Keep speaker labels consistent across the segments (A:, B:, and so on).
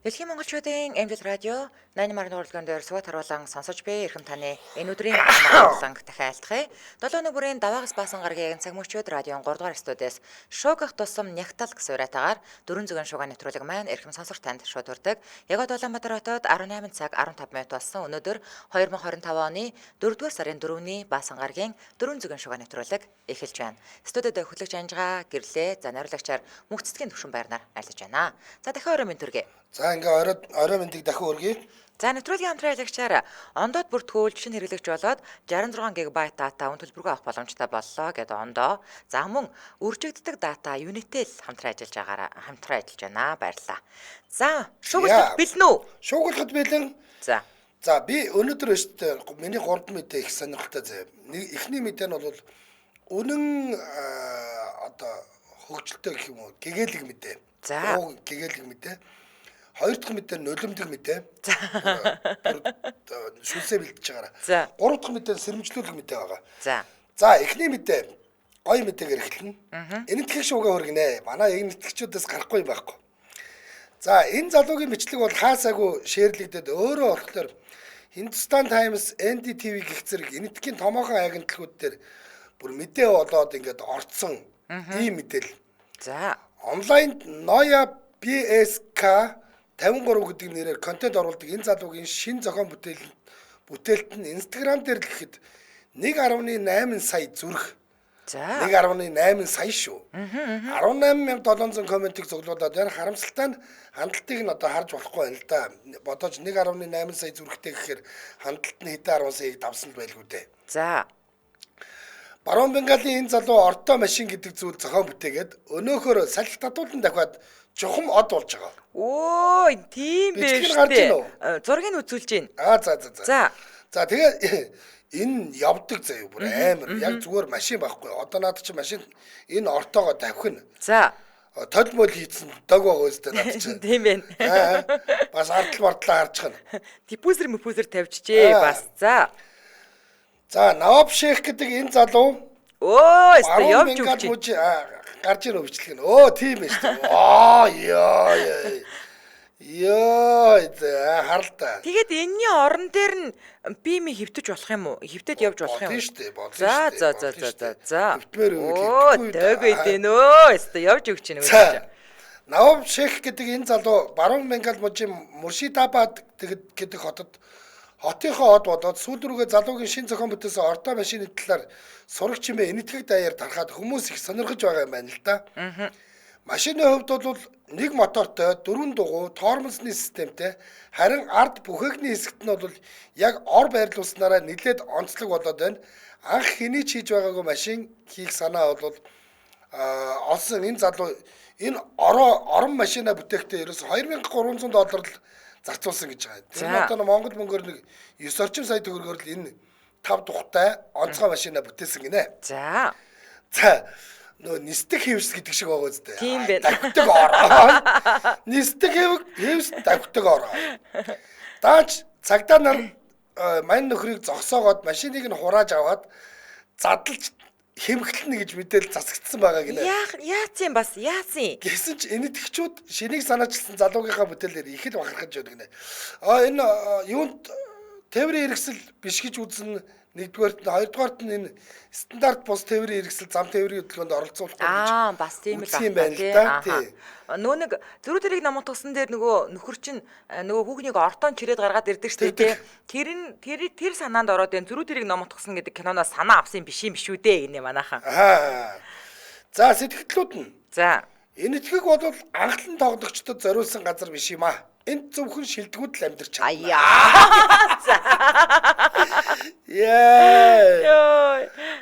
A: Дэлхийн монголчуудын Эмжил радио 88 дугаар дээр суват харуулан сонсож буй эрхэм таны энэ өдрийн хамгаалалт дахиалтхыг 7 нүрийн даваагас баасан гарагийн цаг мөчүүд радион 3 дугаар студиэс шуугах тусам нягтал гэсэн уриатаагаар дөрвөн зүгэн шуугааны нэвтрүүлэг маань эрхэм сонсогч танд шууд хүрдэг. Яг Улаанбаатар хотод 18 цаг 15 минут болсон. Өнөөдөр 2025 оны 4-р сарын 4-ний баасан гарагийн дөрвөн зүгэн шуугааны нэвтрүүлэг эхэлж байна. Студид хөтлөгч Анжгаа гэрлээ. За найруулагчаар мөнх цэцгийн төвшин байрнаар айлж байна. За дахин орой мэнд төргий.
B: За ингээ орой мэндийг дахин өргөе.
A: За нэвтрүүлгийн хамтраалагчаар ондоод бүр төвлж шин хэрэглэгч болоод 66 ГБ дата үн төлбөргүй авах боломжтой боллоо гэдэг ондоо. За мөн үржигддэг дата юнитэл хамтран ажиллаж байна. Баярлалаа. За шуугуулахад бэлэн үү?
B: Шуугуулахад бэлэн. За би өнөөдөр өштэй миний 3 мэдээ их сонирхолтой заяа. Эхний мэдээ нь бол үнэн одоо хөгжилтэй гэх юм уу? Гэгээлэг мэдээ.
A: За
B: гэгээлэг мэдээ. Хоёр дахь мэдээ нь нулимдаг мэдээ. Шүлсээ бэлдэж байгаараа.
A: За.
B: Гурав дахь мэдээ нь сэрэмжлүүлэх мэдээ байгаа.
A: За
B: эхний мэдээ гоё мэдээгээр эхэлнэ. Энэ итгэх шуугаа хүргэнэ. Манай яг итгэгчүүдээс гарахгүй юм байхгүй. За энэ залуугийн бичлэг бол хаасаагүй шеэрлэгдээд өөрөө болохоор Hindustan Times, NDTV гэх зэрэг энэтхийн томоохон агентлагууд дээр бүр мэдээ болоод ингээд орцсон ийм мэдээлэл.
A: За
B: Онлайн Noya BSK 53 гэдэг нэрээр контент оруулдаг энэ залуугийн шинэ зохион бүтээлт нь Instagram дээр л гэхэд 1.8 сая зүрх.
A: За
B: 1.8 сая шүү. 18,700 комментиг цуглуулад байна. Харамсалтай нь хандлтыг нь одоо харж болохгүй байна л да. Бодож 1.8 сая зүрхтэй гэхээр хандлт нь хэдэн 10 саяыг давсан байлгүй дээ.
A: За
B: Баруун Бенгалийн энэ залуу орто машин гэдэг зүйл зохион бүтээгээд өнөөхөр салхи татуулан дахиад чухам од болж байгаа.
A: Оо тийм биш үү? Зургийг үзүүлж байна.
B: За тэгээ энэ явдаг заяа бүр амар. Яг зүгээр машин байхгүй. Одоо наад чи машин энэ ортоогоо давхина.
A: За
B: толмол хийцэн дог байгаа үстэй наад чи.
A: Тийм байна.
B: Бас ардлаа харж хана.
A: Дипузер тавьчихжээ бас.
B: За Наваб Шейх гэдэг энэ залуу
A: явж өгч
B: гарч ийн өвчлэг нь. Тийм байж тээ. Харалтаа.
A: Тэгээд энэний орон дээр нь би хөвтөж болох юм уу? Хөвтөд явж болох юм уу?
B: Тийм шүү дээ.
A: За.
B: Хөвтмөр үү?
A: Дөг өгдөнөө. Явж өгч чинь үү?
B: Наваб Шейх гэдэг энэ залуу Баруун Бенгал мужийн Муршидабад гэдэг хотынхоо од болоод сүүл рүүгээ залуугийн шин зохион бүтээсэн орто машины талаар сурагч хэмээн энэтхэг даяар тархаад хүмүүс их сонирхож байгаа юм байна л да. Машины хувьд бол нэг мотортой, 4 дугуй, тоормсны системтэй, харин ард бүхээгний хэсэгт нь бол яг ор байрлуулснараа нэлээд онцлог болоод байна. Анх хэний ч хийж байгаагүй машин хийх санаа бол олсон энэ залуу энэ орон машина бүтээхдээ ерөөс $2,300 л зарцуулсан гэж байгаа. Тэр нь одоо Монгол мөнгөөр нэг 9 орчим сая төгрөгөөр л энэ 5 тухтай онцгой машина бүтээсэн гинэ. За нөө нисдэг хэвс гэдэг шиг байгаа үстэй.
A: Тийм байна.
B: Давхдаг ороо. Нисдэг хэвс давхдаг ороо. Даач цагдаа нар мань нөхрийг зогсоогоод машиныг нь хурааж аваад задлж хэмгэлтэнэ гэж мэдээлэл засагдсан байгаа гинэ.
A: Яацын бас яацын.
B: Гэсэн ч энэтхэгчүүд шинийг санаачилсан залуугийнхаа бүтээлээр их л бахархаж байна гинэ. Энэ юунд тээврийн хэрэгсэл биш гэж үзнэ. Нэгдүгээрт нь хоёрдугаарт нь энэ стандарт бус тээврийн хэрэгсэл зам тээврийн хөтөлбөрөнд оролцуулахгүй гэж.
A: Бас тийм л
B: байна тий.
A: Нөө нэг зөрүү тэрийг намтгсан дээр нөгөө нөхөр чинь нөгөө хүүхнийг ортон чирээд гаргаад ирдэг шүү дээ. Тэр санаанд ороод энэ зөрүү тэрийг намтгсан гэдэг киноноос санаа авсан биш юм шүү дээ гинэ манайхан.
B: За сэтгэлдлүүд нь.
A: За
B: энэтхэг бол анхлан тоглогчдод зориулсан газар биш юм аа. Энд зөвхөн шилдэгүүд л амьдарч чадна.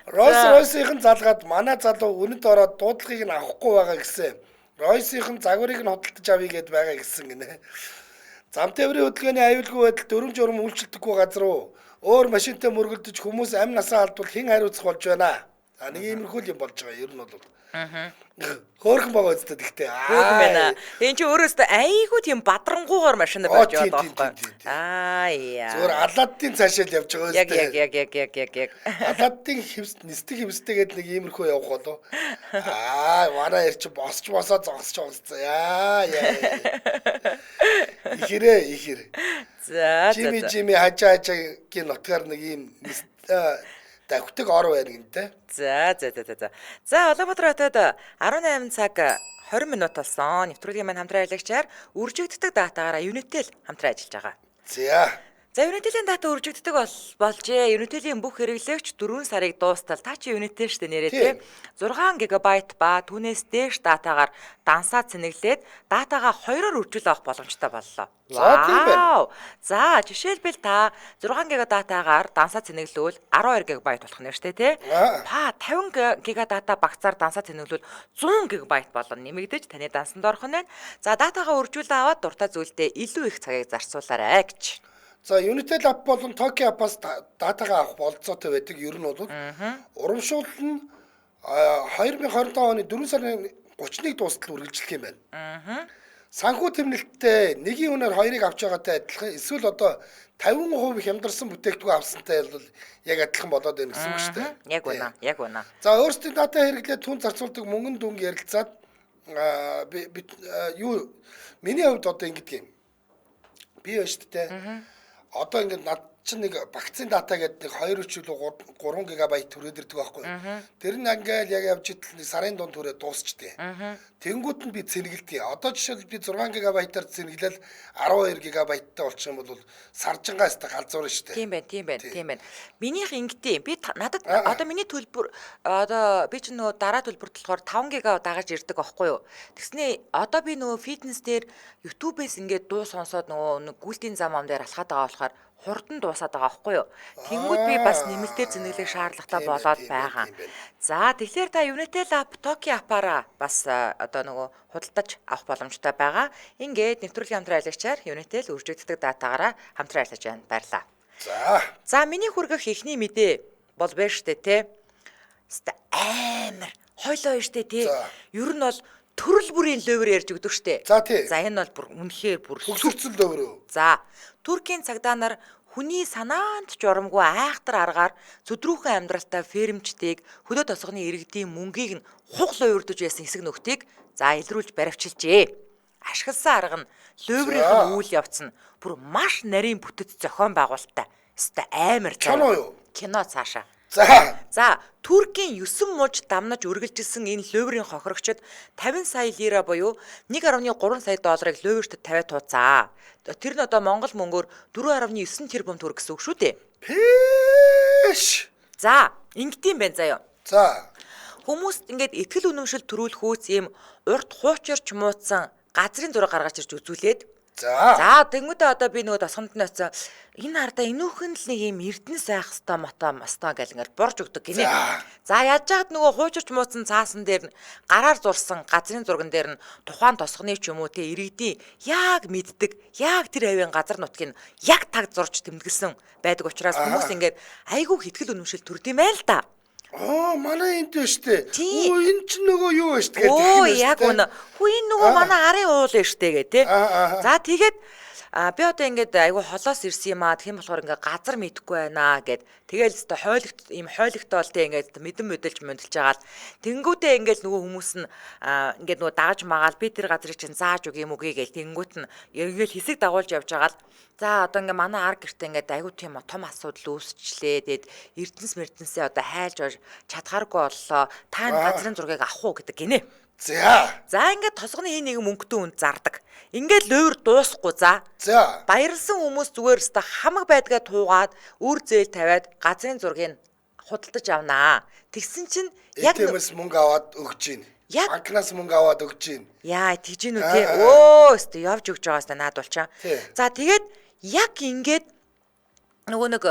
B: Ройсийн залгаад манай залуу үнэт ороод дуудлагыг нь авахгүй байгаа гэсэн. Ройсийн загварыг нь хөдөлтөж авъя гэд байгаа гэсэн гинэ. Зам тээврийн хөдөлгөөний аюулгүй байдал дүрм журм үйлчлэгдэхгүй газар руу өөр машинтай мөргөлдөж хүмүүс амь насаа алдвал хэн хариуцах болж байна. Нэг иймэрхүү юм болж байгаа. Ер нь бол хөөрхөн байгаа үстэй гэхдээ.
A: Хөөрхөн байна. Энд чи өөрөөсөө айгүй тийм бадрангуугаар машин байж байгаа байхгүй.
B: Зүгээр Аладдин цаашаа л явж байгаа үстэй.
A: Яг.
B: Аладдин нисдэг хэвстэйгээд нэг иймэрхүү явах болов. Манай эр чи босч босоо зогсож байгаа. ихэр.
A: За.
B: Жими хажаагийн нутгаар нэг ийм давхдаг ор байна гэнтэй.
A: За. За Улаанбаатар хотод 18 цаг 20 минут болсон. Нэвтрүүлгийн маань хамтран ажиллагчаар үржигддэг датаагаараа Unitel хамтран ажиллаж байгаа. За Unitel-ийн дата үржигддэг болжээ. Unitel-ийн бүх хэрэглэгч 4 сарыг дуустал. Та чи Unitel штэ нэрээ тий. 6 ГБ ба түүнээс дээш датаагаар дансаа цэнэглээд датагаа 2-оор үржүүлж авах боломжтой боллоо. Вау. За жишээлбэл та 6 ГБ датаагаар дансаа цэнэглүүл 12 ГБ болох нэ штэ тий. Та 50 ГБ дата багцаар дансаа цэнэглүүл 100 ГБ болон нэмэгдэж таны дансанд орох нь байна. За датагаа үржүүлээ аваад дуртай зүйлдээ илүү их цагийг зарцуулаарай гэж.
B: За Unitel app болон Toki app-аас датагаа авах болцоотой байдаг. Ер нь бол урамшуул нь 2025 оны 4 сарын 31 дуустал үргэлжлэх юм байна. Санхүү тэмнэлттэй нэгийн үнээр хоёрыг авч байгаатай адилхан эсвэл одоо 50% хямдарсан бүтээгдэхүүн авсантай бол яг адилхан болоод байна гэсэн үг шүү дээ.
A: Яг үнэ.
B: За өөрсдийн дата хэрэглээд түн зарцуулдаг мөнгөн дүнг ярилцаад миний хувьд одоо ингэдэг юм. Би байна шүү дээ. Одоо ингээд над чинь нэг вакцины дата гэдэг нэг 2 өчөлөө 3 ГБ төрөөд ирдэг байхгүй. Тэр нь ингээл яг явж идэл нэг сарын дунд төрөө дуусчтэй. Тэнгүүт нь би цэнгэлдэг. Одоо жишээл би 6 ГБ-аар цэнгэлэл 12 ГБ-тай болчих юм бол саржингаас та галзуурна шүү дээ.
A: Тийм байна. Минийх ингэдэг. Би надад одоо миний төлбөр одоо би ч нөгөө дараа төлбөрт болохоор 5 ГБ дагаж ирдэг байхгүй юу. Тэгснээ одоо би нөгөө фитнес дээр YouTube-ээс ингээд дуу сонсоод нөгөө гүйлтийн зам ам дээр алхаад байгаа болохоор хурдан дуусаад байгаа байхгүй юу. Тэнгүүд би бас нэмэлтээр зэнэглэх шаардлагатай болоод байгаа. За тэгэхээр та Unitel app, Toki app-аараа бас одоо нөгөө худалдаж авах боломжтой байгаа. Ингээд нэвтрүүлгийн хамтран ажиллагчаар Unitel үржигддэг датаагаараа хамтран ажиллаж байна. Баярлалаа. За миний хүргэх ихний мэдээ бол байна штэ те. Амар хойлоо штэ те. Ер нь бол төрөл бүрийн лövөр ярьж өгдөг штэ. За энэ бол бүр үнэхээр бүр
B: хөгсөрцөл лövөр.
A: За Туркийн цагдаа нар хүний санаанд журамгүй айхтар аргаар зүдрүүхэн амьдралтай фермчдийг хөлөө тосгоны иргэдийн мөнгийг нь хуглаа урдж байсан хэсэг нөхдийг илрүүлж баривчилжээ. Ашигласан арга нь лövрийн үйл явц нь бүр маш нарийн бүтэц зохион байгуулалттай. Амар кино цаашаа. За Туркийн 9 муж дамнаж үргэлжилсэн энэ лövрийн хохирогчид 50 сая лира буюу 1.3 сая долларыг лövрт тавиад тууцаа. Тэр нь одоо Монгол мөнгөөр 4.9 тэрбум төгрөг гэсэн үг шүү дээ. За ингэдэм байх заяа. Хүмүүст ингээд итгэл үнэмшил төрүүлэх үүс ийм урт хуучирч мууцсан газрын зураг гаргаж ирж үзүүлээд за тэнгуүдээ одоо би нөгөө тосгонд нь оцоо энэ хардаа энүүхэн л нэг юм эрдэнэс байх хэвээр мото гэл ингээд борж өгдөг гинэ. За яаж жаад нөгөө хуучирч мууцсан цаасан дээр нь гараар зурсан газрын зурган дээр нь тухайн тосгоны ч юм уу те иргэдийн яг мэддэг яг тэр авийн газар нутгийг яг таг зурж тэмдэглэсэн байдаг учраас хүмүүс ингээд айгүй итгэл үнэмшил төрд юм байл та.
B: Манай энд штэ. Энэ ч нөгөө юу вэ штэ гэдэг.
A: Яг үнэ. Энэ нөгөө манай арын уул штэ гэ тэ. За тэгээд би одоо ингээд айгүй холоос ирсэн юм аа. Тэгэх юм болохоор ингээд газар мэдэхгүй байна гэд. Тэгээл өстө хойлогтой бол тэ ингээд мэдэн мэдэлж байгаа л. Тэнгүүдээ ингээд нөгөө хүмүүс нь ингээд нөгөө дагаж магаал би тэр газрыг чинь зааж өг юм үгүй гээл. Тэнгүүд нь эргээл хэсэг дагуулж явж байгаа л. За одоо ингээ манай ар гэртээ ингээд айгүй тийм том асуудал үүсчлээ. Тэгэд эрдэнэсээ одоо хайлж чадхааргүй боллоо. Та энэ газрын зургийг авах уу гэдэг гинэ. За ингээд тосгоны хин нэг мөнгөтэй үнд зардаг. Ингээд лövөр дуусахгүй за. Баярлсан хүмүүс зүгээр өстө хамаг байдгаа туугаад үр зээл тавиад газрын зургийг худалдаж авнаа. Тэгсэн чинь
B: яг тиймээс мөнгө аваад өгч гин. Банкнаас мөнгө аваад өгч гин.
A: Яа тэгж гинүү те. Өстө явж өгч байгаас та наадуулчаа. За тэгээд яг ингээд нөгөө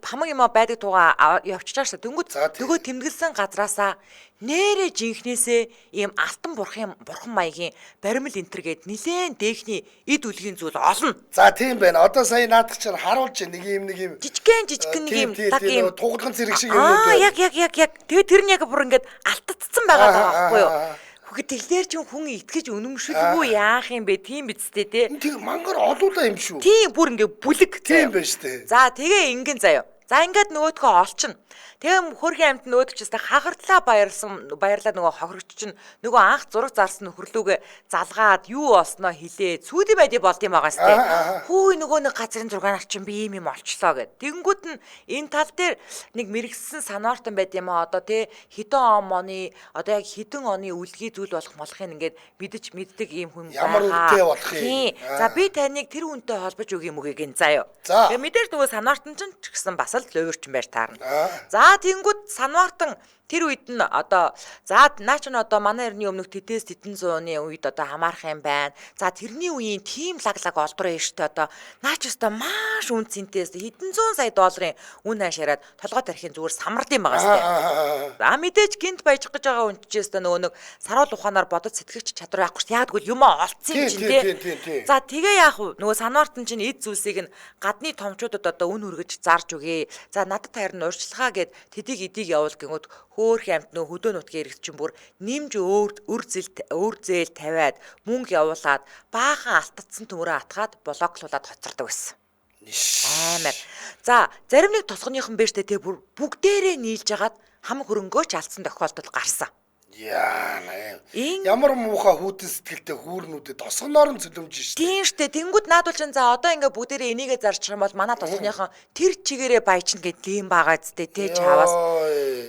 A: хамаг юм байдаг тугаа явчихж байгаа шүү. Дөнгөд тэмдэглэсэн газраасаа нэрэ жинхнээсээ ийм алтан бурхан маягийн баримл энтер гээд нилээн дээхний эд үлгийн зүйл олно.
B: За тийм байна. Одоо сая наадах чинь харуулж нэг юм
A: жижигхэн нэг юм даг юм
B: тугдган зэрэг шиг юм үү.
A: Яг. Тэгээд тэр нь яг бүр ингээд алтцсан байгаа байхгүй юу? Тэглэр ч хүн итгэж үнэмшилгүй яах юм бэ? Тийм бидстэй те.
B: Тэг мангар олуулаа юм шүү.
A: Тийм бүр ингээ бүлэг.
B: Тийм байна штэ.
A: За тэгээ ингэн заяа. За ингээд нөгөөдгөө олчихно. Тэгээ хөрхийн амьд нөгөөд ч гэсэн хагартлаа баярлаад нөгөө хохирогч чинь нөгөө анх зураг зарсан нөхрлүүгээ залгаад юу олсноо хилээ. Сүүди байди болд юм байгаа сте. Хүү нөгөө нэг газрын зургаанаар чинь би ийм олчлоо гэд. Тэгэнгүүт нь энэ тал дээр нэг мэрэгсэн санаартан байд юм аа одоо тий хэдэн оны одоо яг хэдэн оны үлгий зүйл болох молохын ингээд мэддэг ийм хүн
B: ямар үлдээ болох юм.
A: За би таныг тэр хүнтэй холбож өгье мөгийг ин заяа.
B: За.
A: Тэгээ мэдээж нөгөө санаартан ч гэсэн бас л ловирчин байж таарна. За тэнгууд санаартан тэр үед нь одоо за наа ч н одоо манай эртний өмнөх тэтэс тэтэн зууны үед одоо хамаарах юм байна. За тэрний үеийн тим лаглаг олдроо штэ одоо наа ч өстой маш үн цэнтэйс хэдэн зуун сая долларын үн хашаарад толгой тарихын зүгээр самард юм байгаа штэ. За мэдээж гинт баяжих гэж байгаа үнчээс нөгөө нэг саруул ухаанаар бодож сэтгэгч чадвар байхгүй штэ. Яг тэгвэл юм олцсон юм чинь тий. За тэгээ яах вэ? Нөгөө санаартан чинь эд зүйлсийг нь гадны томчуудад одоо үн хүргэж зарж өгье. За надад тайр нь урьдчилгаа гэд тэдийг эдийг явуул гингүүд хөөх амт нөө хөдөө нутгийн иргэд чинь бүр нэмж өөр зээл тавиад мөнгө явуулаад баахан алтцсан төмөрөө атгаад блоклуулаад хоцордог байсан. Аймаар. За зарим нэг тосгоныхон бэжтэй те бүр бүгдээрээ нийлж агаад хам хөрөнгөөч алдсан тохиолдол гарсан.
B: Яа ямар муухай хүүтэн сэтгэлтэй хүүрнүүдэд тосгоноор нь цөлөмж штэ.
A: Тийм штэ. Тэнгүүд наадвал чинь за одоо ингээ бүгдээрээ энийгээ зарчих юм бол манай тосгоныхон тэр чигээрээ баячна гэдэг юм байгаа зү тэ чаваас.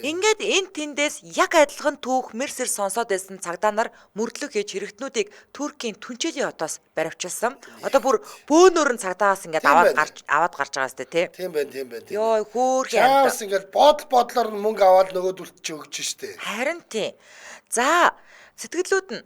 A: Ингээд энэ тэндээс яг адилхан түүх мерсер сонсоод байсан цагдаа нар мөрдлөг хийж хэрэгтнүүдийг Туркийн Түнчэлийн хотоос баривчилсан. Одоо бүр бөөнөр нь цагдаагаас ингээд аваад гарч байгаа зү тэ.
B: Тийм байна.
A: Йоо хөөх юм.
B: Чаас ингээд бодлоор нь мөнгө аваад нөгөөдөлт чи өгч штэ.
A: Харин тийм. За сэтгэлүүд нь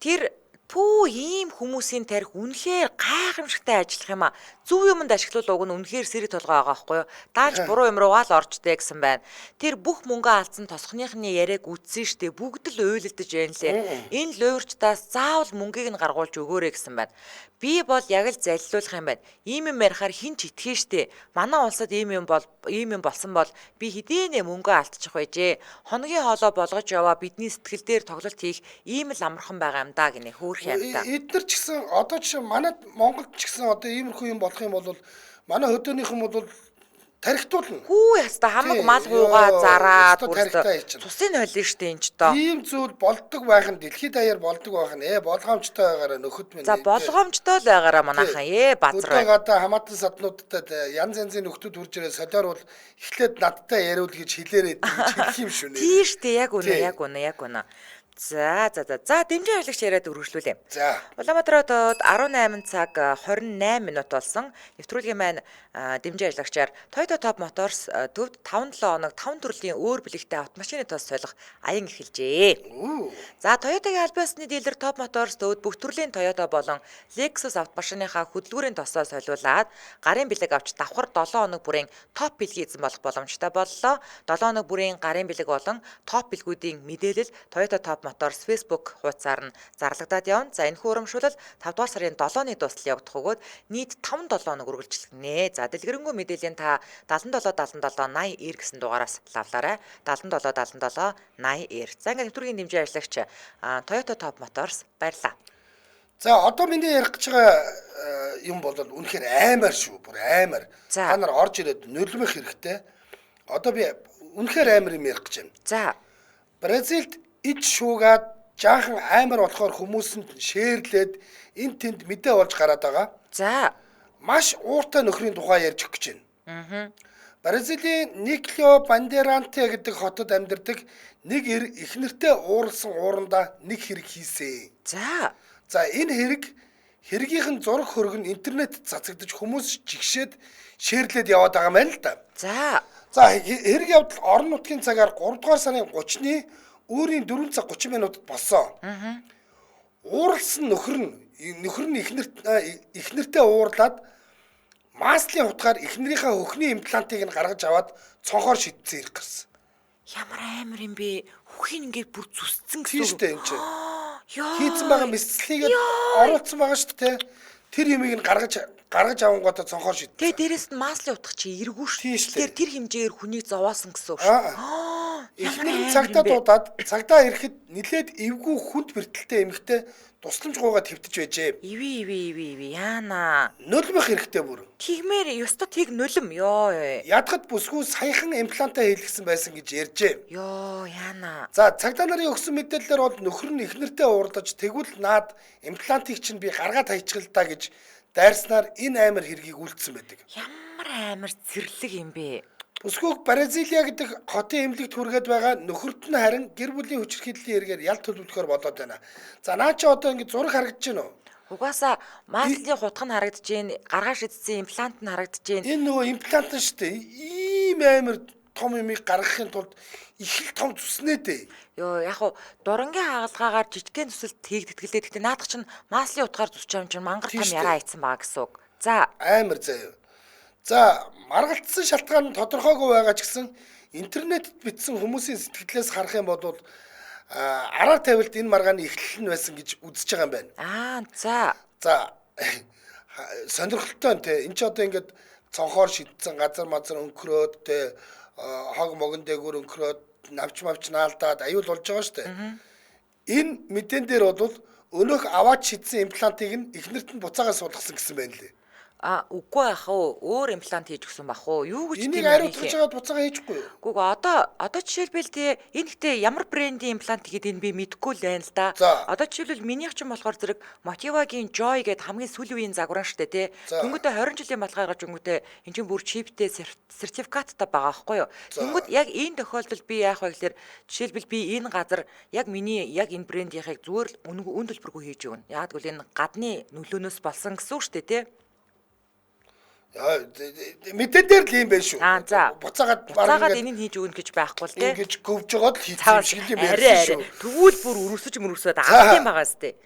A: тэр ийм хүмүүсийн тарих үнэхээр гайхамшигтай ажиллах юм а. Зөв юмд ашиглуулаг нь үнэхээр сэрэг толгой байгаа байхгүй юу? Даанч буруу юм руугаа л орчтой гэсэн байна. Тэр бүх мөнгө алдсан тосхныхны яриаг үтсэн штэ бүгд л уйлдаж байна лээ. Энэ луурчтаас заавал мөнгийг нь гаргуулж өгөөрэй гэсэн байна. Би бол яг л залилуулах юм байна. Ийм юм ярихаар хин ч итгэн штэ. Манай улсад ийм юм болсон бол би хэдийнэ мөнгө алдчих байжээ. Хоногийн хоолой болгож яваа бидний сэтгэл дээр тоглолт хийх ийм л амархан байгаа юм да гинэ хөөх юм да.
B: Эдгээр ч гэсэн одоо ч манайд Монголд ч гэсэн одоо иймэрхүү юм болох юм бол манай хөдөөнийхэн бол тархитуулна.
A: Хүү яста хамаг мал гуугаа зараад цусын хойлно штэ энэ ч доо.
B: Ийм зүйл болдог байх нь дэлхийд даяар болдог байх нь болгоомжтой байгаараа нөхөд минь.
A: За болгоомжтой л байгаараа манайхан базраа.
B: Одоо хамаатан саднуудад янз янзын нөхдүүд хурж ирээ солиор бол эхлээд надтай яриул гэж хэлээрээ хэлэх юм шүү нэ.
A: Тийм штэ яг үнэ. За дэмжин харлагч яриад үргэлжлүүлээ.
B: За.
A: Улаанбаатар хотод 18 цаг 28 минут болсон. Нэвтрүүлгийн маань дэмжин харлагчаар Toyota Top Motors төвд 5-7 хоног 5 төрлийн өөр бэлэгтэй автомашины тоос солих аян эхэлжээ. За Toyota-гийн аль биесны дилер Top Motors төвд бүх төрлийн Toyota болон Lexus автомашиныхаа хөдөлгүүрийн тосоо солиулаад гарын бэлэг авч давхар 7 хоног бүрийн топ бэлгийн эзэн болох боломжтой боллоо. 7 хоног бүрийн гарын бэлэг болон топ бэлгүүдийн мэдээлэл Toyota Top Motors Facebook хуудасаар нь зарлагдаад явна. За энэ хуурамшуулал 5 дугаар сарын 7-ны дуустал явагдах өгөөд нийт 5-7 хоног үргэлжилнэ. За дэлгэрэнгүй мэдээллийн та 77 80 90 гэсэн дугаараас лавлаарай. 77 80 90. За ингээд нэвтрүүлгийн дэмжин ажиллагч Toyota Top Motors баярлаа.
B: За одоо миний ярих гэж байгаа юм бол үнэхээр аймаар шүү. Бүр аймаар. Та нар орж ирээд нөлөмөх хэрэгтэй. Одоо би үнэхээр аймар юм ярих гэж байна. За Бразилд ид шуугаад жаахан аймар болохоор хүмүүсэнд шеэрлээд энэ тэнд мэдээ болж гараад байгаа. За маш ууртай нөхрийн тухай ярьж өгч байна. Бразилийн Никло Бандеранте гэдэг хотод амьдардаг нэг эхнэртэй уурсан уурандаа нэг хэрэг хийсэн. За энэ хэргийнхэн зураг хөрөг нь интернет цацагдж хүмүүс жигшээд шеэрлээд яваад байгаа юм байна л да. За хэрэг явдал орон нутгийн цагаар 3 дугаар сарын 30-ны өөрийн 4 цаг 30 минутад болсон. Ууралсан нөхөр нь эхнэртэй уурлаад маслын утгаар эхнэрийнхээ хөхний имплантыг нь гаргаж аваад цонхоор шидсэн хэрэг гарсан. Ямар амар юм бэ? Хөхийг ингээд бүр зүсцэн гэсэн үг. Тийм шүү дээ энэ чинь. Хийцэн байгаа мэслэлийг оруулсан байгаа шүү дээ. Тэр юмыг нь гаргаж авангуудаа цонхоор шидсэн. Тэгээ дээрэс нь маслын утга чи эргүү шүү. Тэгэхээр тэр хэмжээгээр хүнийг зовоосон гэсэн үг шүү. Эхнэр цагтаа дуудаад цагтаа ирэхэд нилээд эвгүй хүнд бэртэлтэй эмэгтэй тусламж гуугаад хэвтэж байжээ.
A: Иви яана.
B: Нулимх хэрэгтэй бүр.
A: Тэгмээр ёстой тийг нулим ёо.
B: Ядахад бүсгүй саяхан имплантаа хийлгэсэн байсан гэж ярьжээ.
A: Ёо яана.
B: За цагдаа нарын өгсөн мэдээлэлээр бол нөхөр нь эхнэртэй уурлаж тэгвэл наад имплантыг чинь би гаргаад хайчихлаа та гэж дайрснаар энэ амар хэргийг үйлдсэн байдаг.
A: Ямар амар зэрлэг юм бэ?
B: Бүсгүйг Бразилия гэдэг хотын эмнэлэгт хүргээд байгаа нөхөрт нь харин гэр бүлийн хүчирхийллийн хэрэгээр ялт төлөвлөхөөр болоод байна. За наа чи одоо ингэ зураг харагдаж байна уу?
A: Угаасаа маслын хутг нь харагдаж байна, гаргаа шидсэн имплант нь харагдаж байна.
B: Энэ нөгөө имплант нь шүү дээ. Ийм амар том юмыг гаргахын тулд их л том зүснэ дээ.
A: Йоо яг хуу дурангийн хаалгаагаар жижигхэн төсөлд хийгдэтгэлээ. Гэхдээ наадах чинь маслын утгаар зүсч юм чинь мангар том яраа ийцэн байгаа гэсэн үг. За
B: Амар заяа. За маргалцсан шалтгаан нь тодорхойгүй байгаа ч гэсэн интернетэд бичсэн хүмүүсийн сэтгэлээс харах юм бол араар тавилт энэ маргааны эхлэл нь байсан гэж үзэж байгаа юм байна.
A: За
B: За сонирхолтой нь те энэ ч одоо ингээд цонхоор шидсэн газар мазар өнгөрөөд те хог могон дээгүүр өнгөрөөд навч мавч наалдаад аюул болж байгаа шүү дээ. Энэ мэдэн дээр бол өнөөх аваад шидсэн имплантыг нь эхнэрт нь буцаагаа суулгасан гэсэн байна лээ.
A: үгүй ах уу өөр имплант хийж өгсөн бах уу? Юу гэж
B: Энийг
A: тийм
B: ариутгаж жагаад буцаагаа хийчихгүй юу?
A: Гүг одоо жишээлбэл тий энэ гэхдээ ямар брендийн имплант гэдэг энэ би мэдэхгүй л байна л да.
B: За.
A: Одоо жишээлбэл минийх ч юм болохоор зэрэг Motiva-гийн Joy гэдэг хамгийн сүүлийн үеийн загваран штэ тий.
B: За.
A: Тэнгүүтээ 20 жилийн баталгаа гаргаж өнгөтэй эн чинь бүр чиптэй сертификаттай байгаа байхгүй юу? Тэнгүүд яг энэ тохиолдолд би яах вэ гэхээр жишээлбэл би энэ газар яг миний яг энэ брендийнхыг зүгээр л үн төлбөргүй хийж өгнө. Яг гэвэл энэ гадны нөлөөнөөс болсон гэсэн үг штэ тий.
B: Мэдэн дээр л юм байна шүү.
A: За.
B: Буцаагаад
A: Энийг хийж өгнө гэж байхгүй л тий.
B: ингэж гөвж жагаад л хийсэн юм шиг юм ярьсан шүү.
A: Тэгвэл бүр өрөсөд авах юм байгаа сте.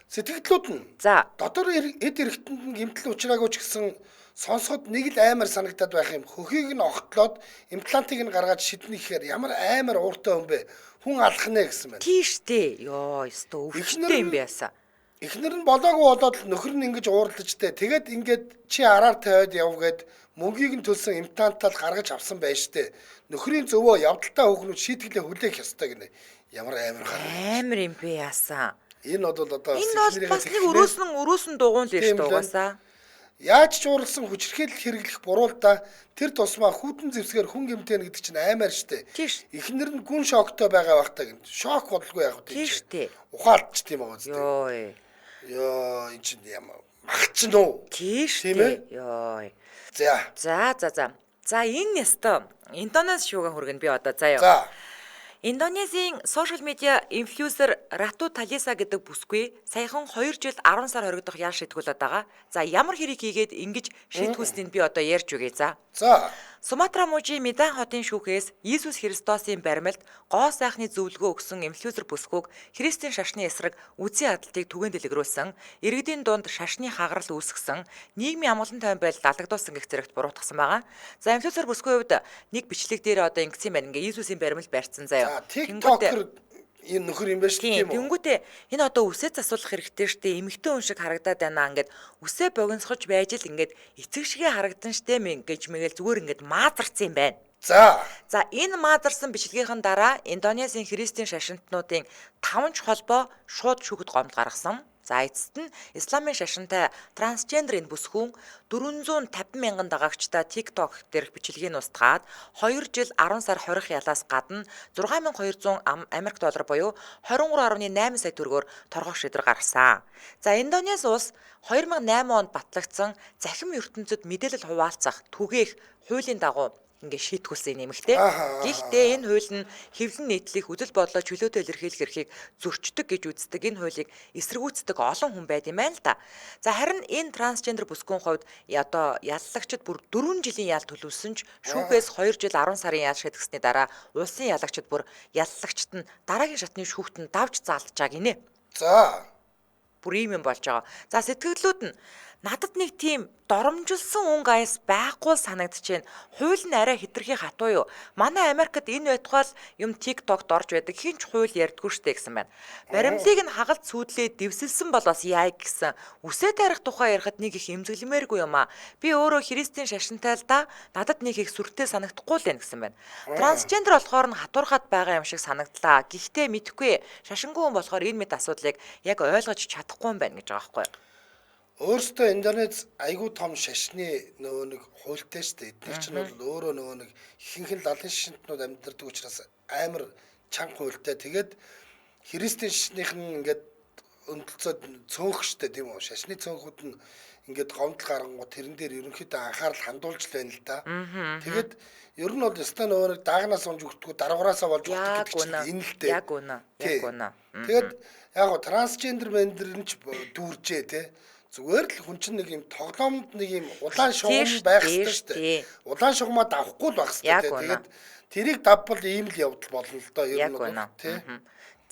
B: Сэтгэлдлүүд нь
A: За.
B: дотор эд эргэтэнд нь гэмтэл учраагүй ч гэсэн сонсоход нэг л амар санагтаад байх юм. Хөхийг нь огтлоод имплантыг нь гаргаад шиднэ гэхээр ямар амар ууртай юм бэ? Хүн алах нэ гэсэн байна.
A: Тийш дээ. Йоо, ёстой өвчтэй юм бэ ясаа.
B: Эхнэр нь болоогүй болоод л нөхөр нь ингэж уурлаж тэ. Тэгээд ингээд чи араар тавиад яв гээд мөнгийг нь төлсөн имплантал гаргаж авсан байж тэ. Нөхрийн зөвөө явдалтай хүүхнүүд шийтгэлээ хүлээх ёстой гинэ. Ямар амар гараа.
A: Амар юм бэ ясаа.
B: Энэ бол одоо
A: Энэ бол бас нэг өрөөсөн дугуун л
B: Тийм
A: шүү дээ
B: лээ.
A: угаасаа.
B: Яаж ч уурлсан хүчирхийлэл хэрэглэх буруулдаа тэр тусмаа хүүтэн зэвсгээр хүн гэмтэн гэдэг чинь амар штэ.
A: Тийш.
B: Эхнэр нь гүн шоктой байгаа бахтаа гэнэ. Шок болгүй яг үү.
A: Тийш дээ.
B: Ухаалтч тийм байгаа зү.
A: Йоо.
B: Йоо энэ чинь ямар мах ч нөө.
A: Тийш
B: Тийм ээ?
A: дээ. Йоо.
B: За.
A: За энэ ястой. Индонез шууган хүргэн би одоо заяа.
B: За.
A: Индонезийн сошиал медиа инфлюенсер Рату Талиса гэдэг бүсгүй саяхан 2 жил 10 сар хоригдох яар шийтгүүлээд байгаа. За ямар хэрэг хийгээд ингэж шийтгүүлснийг би одоо ярьж өгье за.
B: За.
A: Суматра мужийн Медан хотын шүүхээс Иесус Христосын баримлалт гоо сайхны зөвлөгөө өгсөн инфлюенсер бүсгүйг Христийн шашны эсрэг үсийн адалтыг түгээн дэлгэрүүлсэн, иргэдийн дунд шашны хагарал үүсгэсэн, нийгмийн амгалан тойм байдал далагдуулсан гэх зэрэгт буруутгасан байгаа. За инфлюенсер бүсгүй хувьд нэг бичлэг дээр одоо ингэсэн байна. Ингээ Иесусийн баримлалт барьсан заяа.
B: TikToker энэ нөхөр юм байна шүү дээ тийм үү?
A: Тэнгүүтээ энэ одоо үсээ засуулах хэрэгтэй штэ эмэгтэй хүн шиг харагдаад байна ингээд үсээ богиносгож байж л ингээд эцэг шигээ харагдан штэ мэн гэж мэгэл зүгээр ингээд маазарсан юм байна. За энэ маазарсан бичлэгийнхэн дараа Индонезийн христийн шашинтнуудын 5 холбоо шууд шүүхэд гомд гаргасан. За эцэст нь исламын шашинтай трансгендер энэ бүсгүйн 450 мянган дагагчтай TikTok дээрх бичлэгийг устгаад 2 жил 10 сар хорих ялаас гадна 6200 Америк доллар буюу 23.8 сая төгрөгөөр торгох шийдвэр гаргасан. За Индонез улс 2008 онд батлагдсан захим ертөнцид мэдээлэл хуваалцах түгээх хуулийн дагуу ингээ шийтгүүлсэн нэмэгтэй. Гэхдээ энэ хууль нь хэвлэн нийтлэх үзэл бодлоо чөлөөтэй илэрхийлэх эрхийг зөрчдөг гэж үздэг. Энэ хуулийг эсэргүүцдэг олон хүн байд юм байна л да. За харин энэ трансгендер бүсгүйн хувьд одоо яллагчид бүр 4 жилийн ял төлөвлөсөн ч шүүхээс 2 жил 10 сарын ял шийдгэсний дараа улсын ялагчид бүр яллагчид нь дараагийн шатны шүүхт нь давж заалтчаа гинэ.
B: За.
A: Бүр ийм юм болж байгаа. За сэтгэлдлүүд нь надад нэг тийм доромжилсан өнгө аяс байхгүй санагдчихээн. Хууль нь арай хитрхи хатуу юу? Манай Америкт энэ байтугай юм TikTok-д орж байдаг. Хинч хууль ярьдгүй штэ гэсэн байна. Баримлыг нь хагалт сүүдлээ дэвсэлсэн бол бас яа гэсэн. Үсээ тарих тухай ярихад нэг их эмзэглэмээргүй юм аа. Би өөрөө христийн шашинтай л да. Надад нэг их сүртэй санагдахгүй л байна гэсэн байна. Трансгендер болохоор нь хатуурхаад байгаа юм шиг санагдлаа. Гэхдээ мэдэхгүй. Шашингүй хүн болохоор энэ мэд асуудлыг яг ойлгож чадахгүй юм байна гэж байгаа байхгүй юу?
B: Өөрөөсөө Индонез айгүй том шашны нөгөө нэг хуультай шүү дээ. Эдгээр чинь бол өөрөө нөгөө нэг ихэнх нь лалын шашинтнууд амьдардаг учраас амар чанга хуультай. Тэгээд христийн шашных нь ингээд өндлцөөд цөөнх шүү дээ тийм үү? Шашны цөөнхүүд нь ингээд гомдол гарангууд тэрэн дээр ерөнхийдөө анхаарал хандуулж байна л да. Тэгээд ер нь бол өстой нөгөө даагнаас унж өгдөггүй даруугараасаа болж өгдөг гэдэг чинь энэ л дээ.
A: Яг үнэ. Яг үнэ.
B: Тэгээд яг го трансгендер бендер нь ч дүүржээ те. Зүгээр л хүн чинь нэг юм тоглоомд нэг юм улаан шугам байх хэрэгтэй шүү дээ. Улаан шугамаа давхгүй л байх хэрэгтэй. Тэгээд тэрийг давбал ийм л явдал болно л доо ер нь бол тий.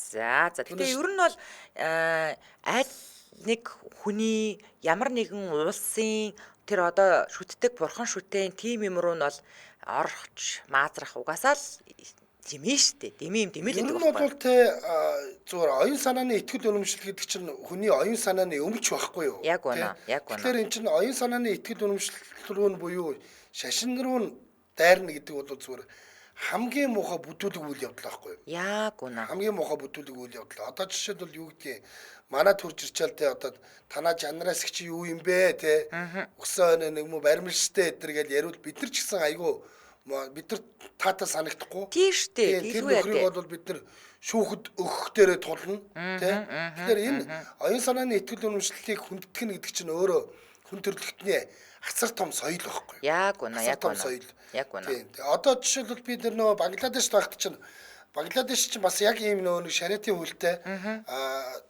A: За тэгэхээр ер нь бол аль нэг хүний ямар нэгэн улсын тэр одоо шүтдэг бурхан шүтэн тим юм руу нь бол орч маазрах угаасаа л дэмий штэ. Дэмий гэдэг
B: юм байна. Бол те зүгээр оюун санааны итгэл үнэмшил гэдэг чинь хүний оюун санааны өмч байхгүй юу?
A: Яг үнэ. Яг үнэ.
B: Тэгэхээр эн чинь оюун санааны итгэл үнэмшил рүү нь буюу шашин руу нь дайрна гэдэг бол зүгээр хамгийн муухай бүтүүлэг үйл явдал байхгүй юу?
A: Яг үнэ.
B: Хамгийн муухай бүтүүлэг үйл явдал. Одоо жишээд бол юу гэдгийг манай төрж ирчээл те одоо танаа жанраас их чи юу юм бэ те? Өсөө нэг мө баримлштэй эдэр гэж яриул бид нар ч гэсэн айгүй бид нар таатай санагдахгүй.
A: Тийш дээ.
B: Тэр нөхрийг бол бид нар шүүхэд өгөх дээрээ тулна тий. Тэгэхээр энэ оюун санааны итгэл үнэмшлэлийг хүндэтгэх нь гэдэг чинь өөрөө хүн төрөлхтний асар том соёл байхгүй.
A: Яг үнэ. Яг үнэ. Яг үнэ.
B: Тий. Одоо жишээлбэл бид нөгөө Бангладеш байхад чинь Бангладеш чинь бас яг ийм нөгөө нэг шариатын хөлтэй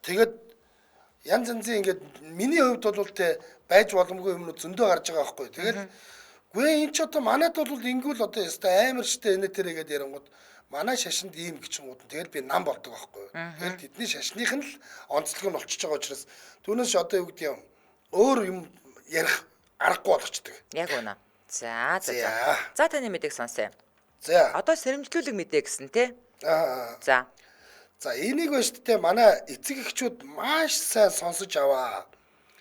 B: тэгээд янз янзын ингээд миний хувьд бол те байж боломгүй юмнууд зөндөө гарч байгаа байхгүй. Тэгээд гүй энэ ч одоо манайд бол ингүүл одоо ястай амар штэ энэ тэргээд ярангууд манай шашинд ийм гिचгүүд тэгэл би нам болдог байхгүй. Тэгэл тэдний шашных нь л онцлог нь болчихж байгаа учраас түүнээс одоо юу гэдэг юм өөр юм ярих аргагүй болгочдөг.
A: Яг үнэ. За таны мэдээг сонсъё.
B: За.
A: Одоо сэрэмжлүүлэг мэдээ гэсэн тий. За.
B: За энийг ба штэ манай эцэг эхчүүд маш сайн сонсож аваа.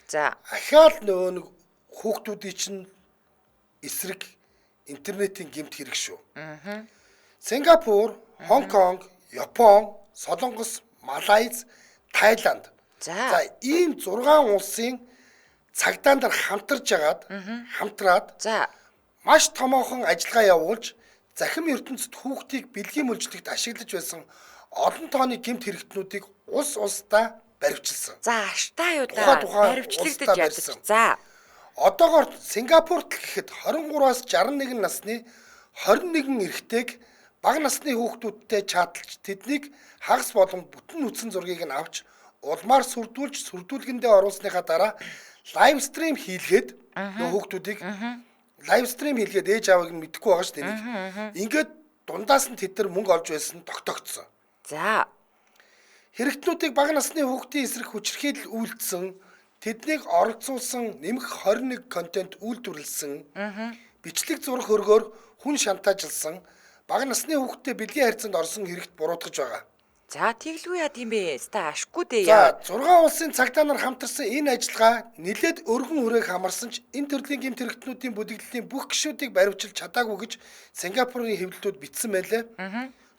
A: За.
B: Ахаал нөгөө нэг хүүхдүүдийн чинь эсрэг интернетийн гэмт хэрэг шүү. Сингапур, Хонконг, Япон, Солонгос, Малайз, Тайланд. За ийм 6 улсын цагдаа нар хамтраад маш томоохон ажиллагаа явуулж захим ертөнцид хүүхдийг бэлгийн мүлжлэгт ашиглаж байсан олон тооны гэмт хэрэгтнүүдийг улсдаа баривчилсан.
A: За аштаа юу да баривчлагдаж явдаг. За
B: одоогоор Сингапурт гэхэд 23-аас 61 насны 21 эрэгтэйг бага насны хүүхдүүдтэй чаталж тэднийг хагас болон бүтэн үтсэн зургийг нь авч улмаар сүрдүүлж сүрдүүлгэндээ оруулсныхаа дараа лайв стрим хийлгээд хүүхдүүдийг лайв стрим хийлгээд ээж аавыг нь мэдэхгүй байгаа шүү дээ. Ингээд дундаас нь тэд нар мөнгө олж байсан тогтогдсон.
A: За
B: хэрэгтнүүдийг бага насны хүүхдийн эсрэг хүчирхийлэл үйлдсэн тэднийг оролцуулсан нэмэх 21 контент үйлдвэрлэсэн бичлэг зураг хөргөөр хүн шантаажилсан бага насны хүүхдтэй бэлгийн харьцаанд орсон хэрэгт буруутгаж байгаа.
A: За тэглгүй яа тийм бэ? Ста ашгүй дээ
B: яа. За 6 улсын цагдаа нар хамтарсан энэ ажиллагаа нэлээд өргөн хүрээг хамарсан ч энэ төрлийн гэмт хэрэгтнүүдийн бүлэглэлийн бүх гишүүдийг баривчилж чадаагүй гэж Сингапурын хэвлэлүүд бичсэн байлээ.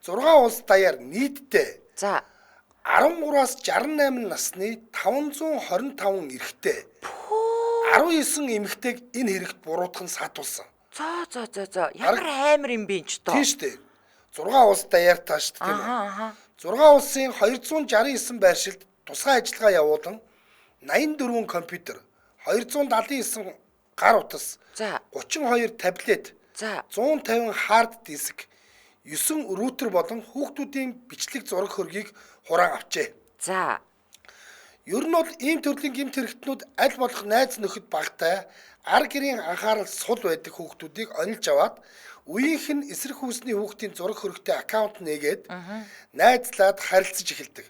B: 6 улс даяар нийтдээ
A: за
B: 13-аас 68 насны 525 эрэгтэй 19 эмэгтэйг энэ хэрэгт буруутгах нь сатуулсан.
A: За ямар амар юм бэ ч тоо.
B: Тийм шүү дээ. 6 улс даяар таа шүү дээ тийм үү. 6 улсын 269 байршилд тусгай ажиллагаа явуулан 84 компьютер, 279 гар утас, 32 таблет, 150 хард диск, 9 рутер болон хүүхдүүдийн бичлэг зураг хөргийг хураан авчээ.
A: За.
B: Ер нь бол ийм төрлийн гэмт хэрэгтнүүд аль болох найз нөхөд багтай ар гэрийн анхаарал сул байдаг хүүхдүүдийг онилж аваад үеийнх нь эсрэг хүүсний хүүхдийн зураг хөрөгтэй аккаунт нээгээд найзлаад харилцаж эхэлдэг.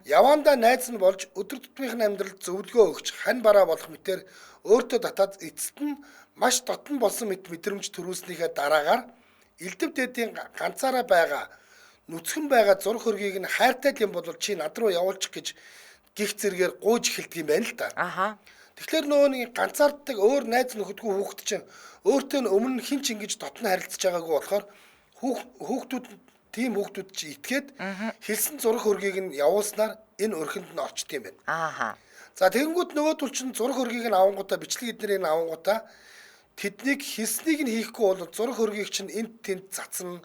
B: Явандаа найз нь болж өдөр тутмын амьдралд зөвлөгөө өгч хань бараа болох мэтээр өөртөө татаад эцэст нь маш дотн болсон мэдрэмж төрүүлснийхээ дараагаар элдв дээдийн ганцаараа байгаа нүцгэн байгаа зураг хөргийг нь хайртай юм бол чи над руу явуулчих гэж гих зэрэгээр гуйж эхэлдэг юм байна л да. Тэгэхээр нөгөө нэг ганцаарддаг өөр найз нөхөдгүй хүүхэд чинь өөртөө нь өмнө хин ч ингэж дотн харилцаж байгаагүй болохоор тийм хүүхдүүд чи итгээд хэлсэн зураг хөргийг нь явуулснаар энэ өрхөнд нь орчт юм байна. За тэгэнгүүт нөгөөдөл чинь зураг хөргийг нь авангуудаа бичлэг эднэрийг нь авангуудаа тэднийг хэлснийг нь хийхгүй бол зураг хөргийг чинь энд тэнд цацна.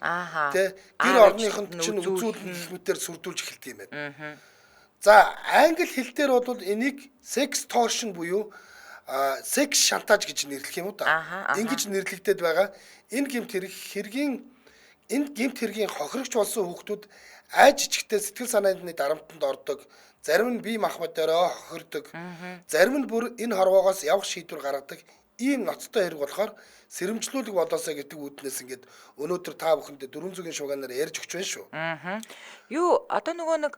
B: Тэ гэр орныхонд чинь үзүүлэн гэх мэтээр сүрдүүлж эхэлдэг юм байна. За англи хэл дээр бол энийг sextortion буюу секс шантаж гэж нэрлэх юм уу да. Ингэж нэрлэгдээд байгаа. Энэ гэмт хэргийн хохирогч болсон хүүхдүүд айж ичгтэй сэтгэл санааны дарамтанд ордог. Зарим нь бие махбодороо хохирдог. Зарим нь бүр энэ хорвоогоос явах шийдвэр гаргадаг. Ийм ноцтой хэрэг болохоор сэрэмжлүүлэг болоосаа гэдэг үүднээс ингээд өнөөдөр та бүхэндээ 400-ийн шугаанаар ярьж өгч байна шүү.
A: Юу одоо нөгөө нэг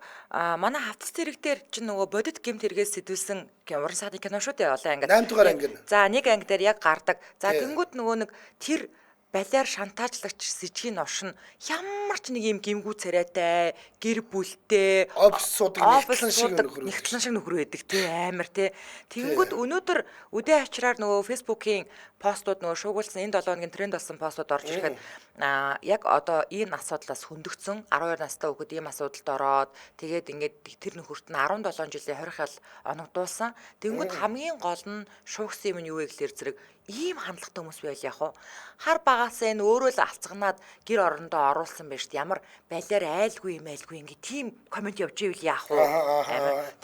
A: манай хавцас зэрэг дээр чинь нөгөө бодит гэмт хэрэгээс сэтүүлсэн уран сахны кино шүү дээ. Одоо ингээд
B: 8 дугаар анги.
A: За нэг анги дээр яг гардаг. За тэнгууд нөгөө нэг тэр балиар шантаажлагч сэжгийн оршин ямар ч нэг юм гимгүү царайтай гэр бүлтэй
B: офисууд
A: нэгтлэн шиг нөхөр байдаг тий амар тий тэнгүүд өнөөдөр үдээ ачраар нөгөө фэйсбүүкийн постууд нөгөө шуугуулсан энэ 7 хоногийн тренд болсон постууд орж ирэхэд яг одоо ийм асуудлаас хөндөгцөн 12 настай хүүхэд ийм асуудалд ороод тэгээд ингээд тэр нөхөрт нь 17 жилийн хорих оногдуулсан тэнгүүд хамгийн гол нь шуугсан юм нь юу вэ гэхээр зэрэг ийм хандлагатай хүмүүс байл яг уу хар багасаа энэ өөрөө л алцганаад гэр орондоо оруулсан байж ямар балиар айлгүй ингээд тийм комент явж ивэл яах вэ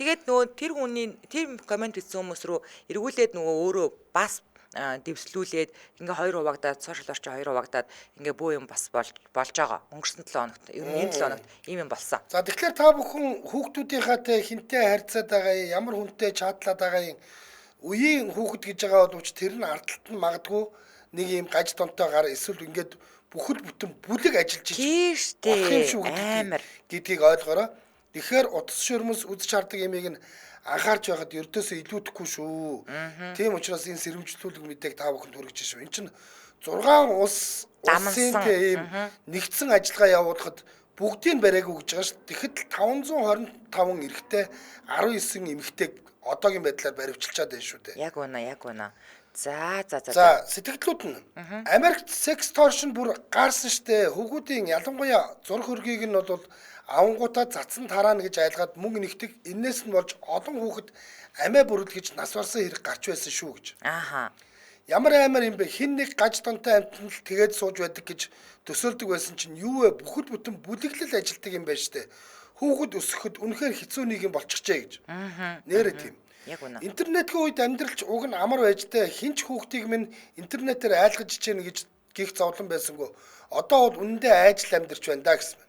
A: тэгээд нөгөө тэр хүний тэр комент хийсэн хүмүүс рүү эргүүлээд нөгөө өөрөө бас дэвслүүлээд ингээ 2 хуваагдаад сошиал орчин 2 хуваагдаад ингээ бөө юм бас болж байгаа өнгөрсөн 7 хоногт ер нь энэ 7 хоногт ийм юм болсон.
B: За тэгэхээр та бүхэн хүүхдүүдийнхээ хинтээ харьцаад байгаа ямар хүнтэй чатлаад байгаа юм үеийн хүүхэд гэж байгаа боловч тэр нь ардталт нь магадгүй нэг юм гаж донтой гар эсвэл ингээд бүхэл бүтэн бүлэг ажиллаж
A: амар
B: гэдгийг ойлгоорой. Тэгэхээр утас шөрмөс үзэж хардаг ямиг нь анхаарч байхад ердөөсөө илүүдэхгүй шүү. Тийм учраас энэ сэрэмжлүүлэг мэдээг та бүхэнд хүргэж шүү. Энд чинь 6 улсын тийм нэгдсэн ажиллагаа явуулахад бүгдийг бариагүй гэж байгаа шүү. Тэгэхэд 525 эрэгтэй 19 эмэгтэйг одоогийн байдлаар баривчилчаад байна шүү дээ.
A: Яг үнэ. За
B: сэтгэлдлүүд нь Америкт sextortion бүр гарсан штэ. Хүүхдийн ялангуяа зураг хөргийг нь бол авангуудаа цацсан тараана гэж айлгаад мөнгө нэгтэг. Иннээс нь болж олон хүүхэд амиа бүрэлдэж нас барсан хэрэг гарч байсан шүү гэж. Ямар амар юм бэ? Хин нэг гаж донтой амтнал тэгээд сууж байдаг гэж төсөөлдөг байсан чинь юу вэ? Бүхэл бүтэн бүлэглэл ажилтдаг юм байна штэ. Хүүхэд өсөхөд үнэхээр хэцүү нэг юм болчихжээ гэж. Нэрэ тийм. Интернетийн үед амьдралч уг нь амар байжтэй хинч хүүхдийг минь интернетээр айлгаж ичээнэ гэж гих зовлон байсангүй. Одоо бол үнэндээ айжл амьдрч байна да гэсэн.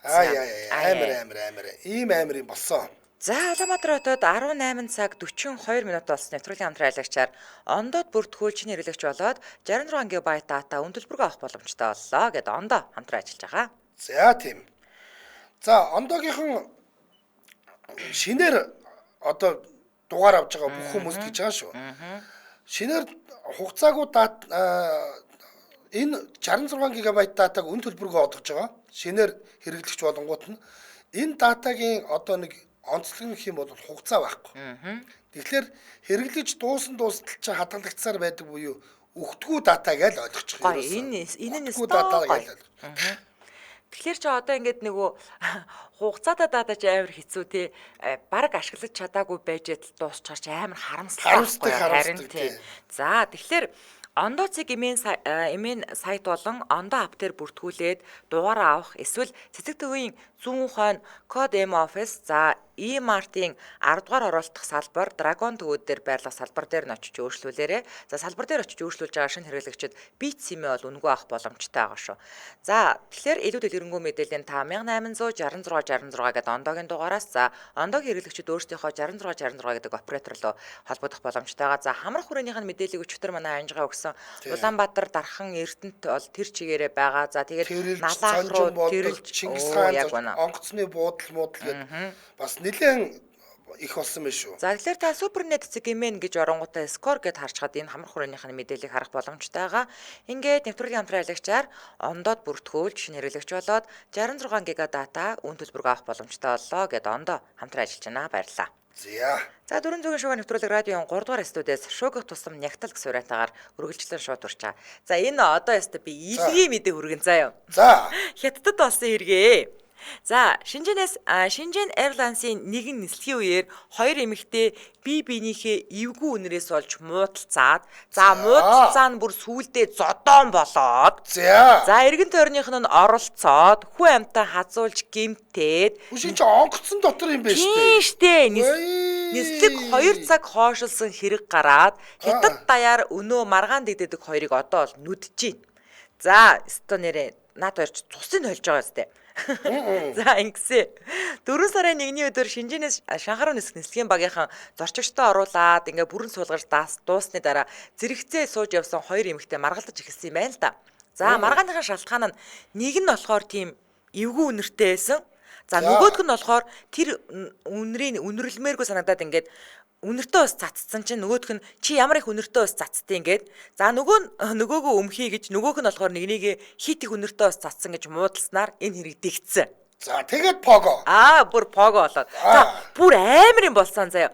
B: Амар. Ийм амар юм болсон.
A: За Улаанбаатар хотод 18 цаг 42 минут болсон нэвтрүүлгийн хамтран айлгачаар ондоод бүртгүүлчний хэрэглэгч болоод 66 ГБ дата үнэлбэрг авах боломжтой боллоо гэд ондоо хамтран ажиллаж байгаа.
B: За тийм. За ондоогийнхан шинээр одоо дугаар авч байгаа бүх хүмүүст гэж байгаа шүү. Шинээр хугацаагүй энэ 66 ГБ датаг үн төлбөргөө олгож байгаа. Шинээр хэрэглэгч болонгууд нь энэ датагийн одоо нэг онцлог гэх юм бол хугацаа байхгүй. Тэгэхээр хэрэглэж дуустал чи хадгалагдсаар байдаг буюу өгтгүү дата гэж ойлгочих юм.
A: Энэ нь дата гэж. Тэгэхээр чи одоо ингээд нөгөө хугацаатай дата ч амар хэцүү тий баг ашиглаж чадаагүй байж дуусчихар чи амар харамсалтай харин тий. За тэгэхээр ондоо цэг эмээн сайт болон ондоо ап дээр бүртгүүлээд дугаараа авах эсвэл цэцэг төвийн зүүн хойно код M office за E-Mart-ийн 10 дугаар оролцох салбар Dragon төвүүд дээр байрлах салбар дээр нь очиж өөрчлүүлээрэ. За салбар дээр очиж өөрчлүүлж байгаа шинэ хэрэглэгчид бит сим бол үнэгүй авах боломжтой байгаа шүү. За тэгэхээр илүү дэлгэрэнгүй мэдээллийн 586666 гэдэг ондоогийн дугаараас за ондоогийн хэрэглэгчид өөрсдийнхөө 6666 гэдэг оператор руу холбогдох боломжтой байгаа. За хамрах хүрээнийх нь мэдээллийг өчигдөр манай анжгаа өгсөн. Улаанбаатар, Дархан, Эрдэнэт бол тэр чигээрээ байгаа. За тэгээд Налаах руу тэрэлж
B: Чингис хаан онгоцны буудал гэдэг бас нэлээд их болсон байх шүү.
A: За тэгэхээр та Супернет цэгмэн гэж оронгуудаа скор гэд харж хаад энэ хамрах хүрээнийх нь мэдээллийг харах боломжтой байгаа. Ингээд нэвтрүүлгийн хамтран аялагчаар ондоод бүртгүүлж шинэ хэрэглэгч болоод 66 ГБ дата үн төлбөрөөр авах боломжтой боллоо гэд ондоо хамтран ажиллаж байна. Баярлалаа. За 400 шугаа нэвтрүүлэг радион 3 дугаар студиэс шуугих тусам нягтал гэсэн урайтаагаар үргэлжлэн шууд урчаа. За энэ одоо яста би илгийн мэдээ хүргэн заяа.
B: За
A: Хятадд болсон хэрэгээ. За Шинжэн Airlines-ийн нэгэн нислэгийн үеэр хоёр эмэгтэй бие биенийхээ эвгүй үнэрээс олж муудалцаад муудалцаа нь бүр сүулдээ зодоон болоод за эргэн тойрных нь оролцоод хүн амтаа хазуулж гимтээд
B: үгүй чи онгоцсон дотор юм байна
A: штэ. Нислэг 2 цаг хоошилсон хэрэг гараад Хятад даяар өнөө маргаан дэгдэдэг хоёрыг одоо л нүдэж байна. За өстө нэрээ наад хоёр ч цусыг хольж байгаа сте. За ингэсэн 4 сарын 1-ний өдөр Шинжэнээс Шанхай руу нислэгийн багийнхан зорчигчтой оруулаад ингээ бүрэн суулгаж дуусны дараа зэрэгцээ сууж явсан хоёр эмэгтэй маргалдаж эхэлсэн юм байна л да. За маргааныхаа шалтгаан нь нэг нь болохоор тийм эвгүй үнэртэй байсан. За нөгөөх нь болохоор тэр үнрийн үнэрлэмээргүй санагдаад ингээд үнэртэй ус цацсан чинь нөгөөх нь чи ямар их үнэртэй ус цацдیں۔ Ингээд за нөгөөгөө өмхий гэж нөгөөх нь болохоор нэгнийг хит их үнэртэй ус цацсан гэж муудалснаар энэ хэрэг дэгдсэн.
B: За тэгээд пого.
A: Бүр пого болоод. За бүр амар юм болсон заяа.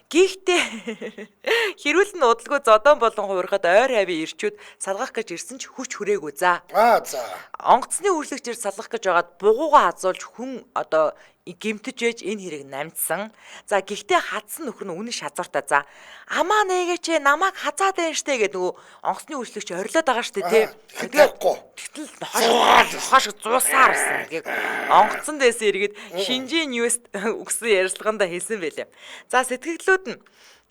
A: Гэхдээ хэрүүл нь удалгүй зодон болон хуурхад ойр хавийн ирчүүд салгах гэж ирсэн ч хүч хүрээгүй. За.
B: За.
A: Онгоцны үргэлжлэгчээр салгах гэж байгаад бугуугаа хазуулж хүн одоо гимтэж ээж энэ хэрэг намжсан. За гэхдээ хадсан нөхөр нь үнэн шазууртаа за амаа нээгээч намайг хазаад байна штэ гэдэг нөгөө онгоцны үргэлжлэгч орилоод байгаа штэ тий. Тэгтэл хоош зуусаар байсан. Тэгээд онгоцон дээсээ эргээд Шинжийн Ньюс өгсөн ярилцлаганда хэлсэн байлээ. За сэтгэгдлүүд нь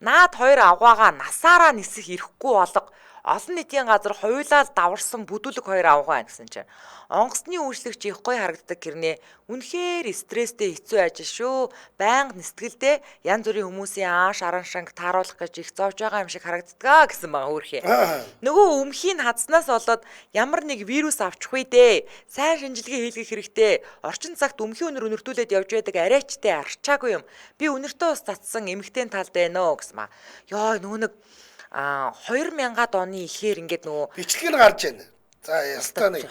A: наад хоёр авгаагаа насаараа нисэх ирэхгүй болго олон нийтийн газар хоёулаа даварсан бүдүүлэг хоёр авгаа байна гэсэн чинь онгоцны үйлчлэгч их гоё харагддаг гэрнээ үнэхээр стресстэй хэцүү ажил шүү. Байнга нисгэлдээ янз бүрийн хүмүүсийн ааш араншанг тааруулах гэж их зовж байгаа юм шиг харагддаг гэсэн байгаа өөрхий. Нөгөө өмхийг хадснаас болоод ямар нэг вирус авчих вэ дээ. Сайн шинжилгээ хийлгэх хэрэгтэй. Орчин цагт өмхийн үнэр өнөртүүлээд явж байдаг арайчтай арчаагүй юм. Би үнэртөө ус татсан эмэгтэй талд байна оо гэсэн маа. Йоо нөгөө нэг 2000-ад оны ихээр ингээд нөгөө
B: бичлэг нь гарч байна. За ястаа нэг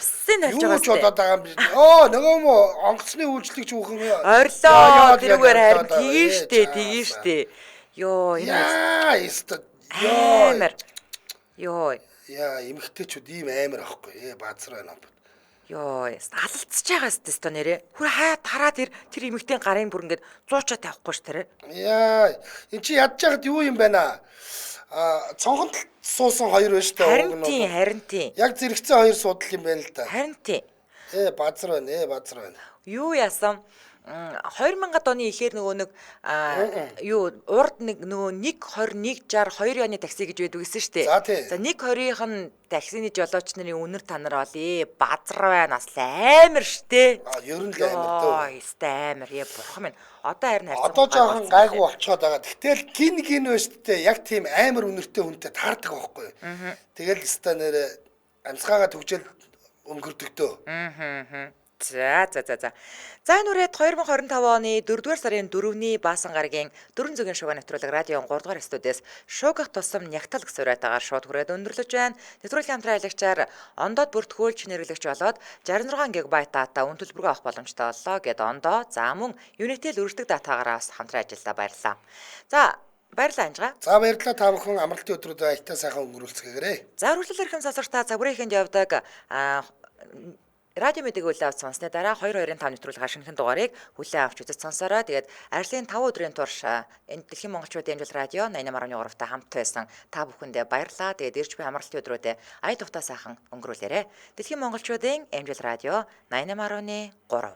A: юу
B: ч бодоод байгаа юм бэ? Нөгөө мо онгоцны үйлчлэгч хүүхэн
A: орилоо тэрүүгээр харин тгийн штэ. Йоо энэ
B: ястаа
A: амар. Йоо
B: эмэгтэйчүүд ийм амар ахгүй. Баазар байна.
A: Йоо алалцж байгаа сте нэрээ. Хүр хараа тэр эмэгтэй гарын бүр ингээд зуучаа тавихгүй ш тэрэ.
B: Эн чи ядж яхад юу юм байна? Цонхонд суусан хоёр байна штэ.
A: Харин тийм.
B: Яг зэрэгцээ хоёр суудал юм байна л да.
A: Харин тийм.
B: Баазар байна.
A: Юу яасан? 2000-ад оны ихээр нөгөө нэг урд нэг нөгөө 12160 2 оны такси гэж байдаг гэсэн шүү дээ. За 120-ийнх нь таксины жолооч нарын үнэр танаар болъё. Базар байна. Бас амар штэ.
B: Ер нь л амар дөө.
A: Амар бурхан минь. Одоо харин харьцан.
B: Одоо жоохон гайгүй болчиход байгаа. Гэтэл гин байна штэ. Яг тийм амар үнэртэй хүнтэй таардаг байхгүй. Тэгэл ста нэрэ амьсгаагаа төгжөөл өнгөрдөг дөө.
A: За. За энэ үрээд 2025 оны 4-р сарын 4-ний Баасан гарагийн 400-ийн шугаа нэвтрүүлэг радион 3-р студиэс шуугах тусам нягтал гэсэн урайтаагаар шууд хүрээд өндөрлөж байна. Нэвтрүүлгийн хамтран аялагчаар ондоод бүртгүүлж нэрвэлэгч болоод 66 ГБ дата үн төлбөрөөр авах боломжтой боллоо гэд ондоо за мөн Unitel өргөдөг датаагаараас хамтран ажиллаа баярлалаа. За баярлалаа анжгаа.
B: За баярлалаа та бүхэн амралтын өдрүүд баяртай сайхан өнгөрүүлцгээгээрэй.
A: За үргэлжлэл эрхэм сонсогчдаа цагуурийнхэнд явдаг радио мэдээг хүлээн авч сонссны дараа 225 нэвтрүүлгийн шинэхэн дугаарыг хүлээн авч үзэж сонсороо. Тэгээд ажлын 5 өдрийн турш энэ Дэлхийн монголчуудын амжилт радио 88.3-тай хамт байсан та бүхэндээ баярлалаа. Тэгээд ирж буй амралтын өдрүүдэд ая тухтай сайхан өнгөрүүлээрэй. Дэлхийн монголчуудын амжилт радио 88.3